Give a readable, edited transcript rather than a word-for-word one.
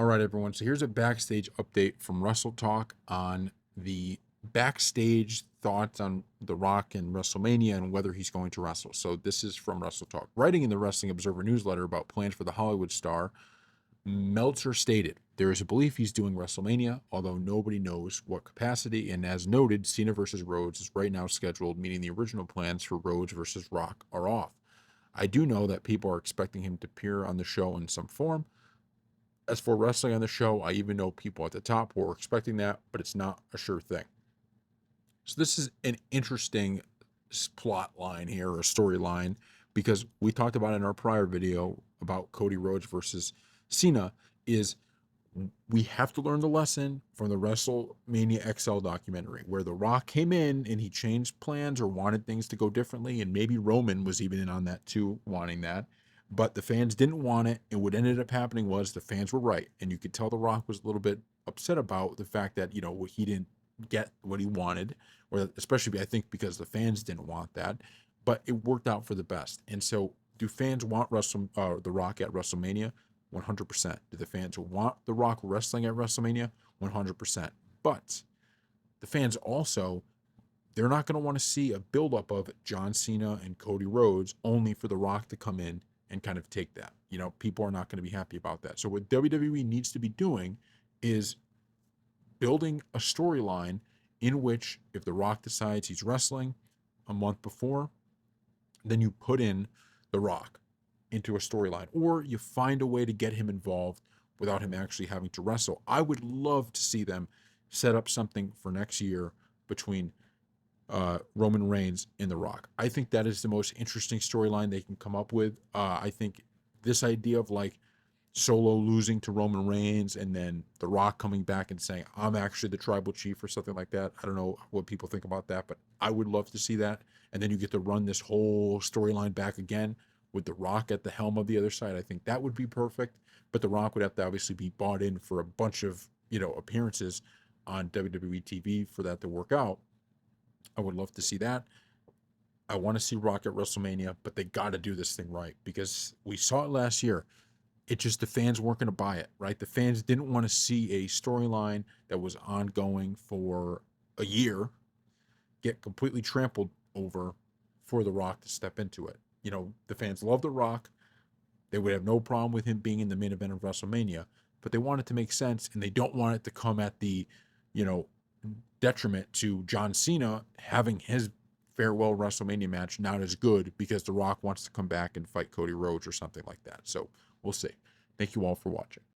All right, everyone. So here's a backstage update from Wrestle Talk on the backstage thoughts on The Rock and WrestleMania and whether he's going to wrestle. So this is from Wrestle Talk. Writing in the Wrestling Observer newsletter about plans for the Hollywood star, Meltzer stated, there is a belief he's doing WrestleMania, although nobody knows what capacity. And as noted, Cena versus Rhodes is right now scheduled, meaning the original plans for Rhodes versus Rock are off. I do know that people are expecting him to appear on the show in some form. As for wrestling on the show, I even know people at the top who are expecting that, but it's not a sure thing. So this is an interesting plot line here or storyline because we talked about in our prior video about Cody Rhodes versus Cena is we have to learn the lesson from the WrestleMania XL documentary where The Rock came in and he changed plans or wanted things to go differently. And maybe Roman was even in on that too, wanting that. But the fans didn't want it. And what ended up happening was the fans were right. And you could tell The Rock was a little bit upset about the fact that, he didn't get what he wanted, or especially I think because the fans didn't want that. But it worked out for the best. And so do fans want The Rock at WrestleMania? 100%. Do the fans want The Rock wrestling at WrestleMania? 100%. But the fans also, they're not going to want to see a buildup of John Cena and Cody Rhodes only for The Rock to come in and kind of take that. People are not going to be happy about that. So what WWE needs to be doing is building a storyline in which if The Rock decides he's wrestling a month before, then you put in The Rock into a storyline, or you find a way to get him involved without him actually having to wrestle. I would love to see them set up something for next year between Roman Reigns and The Rock. I think that is the most interesting storyline they can come up with. I think this idea of like Solo losing to Roman Reigns and then The Rock coming back and saying, I'm actually the tribal chief or something like that. I don't know what people think about that, but I would love to see that. And then you get to run this whole storyline back again with The Rock at the helm of the other side. I think that would be perfect. But The Rock would have to obviously be bought in for a bunch of, appearances on WWE TV for that to work out. I would love to see that. I want to see Rock at WrestleMania, but they got to do this thing right because we saw it last year. It just the fans weren't going to buy it, right? The fans didn't want to see a storyline that was ongoing for a year get completely trampled over for The Rock to step into it. The fans love The Rock. They would have no problem with him being in the main event of WrestleMania, but they want it to make sense and they don't want it to come at the, you know, detriment to John Cena having his farewell WrestleMania match not as good because The Rock wants to come back and fight Cody Rhodes or something like that. So we'll see. Thank you all for watching.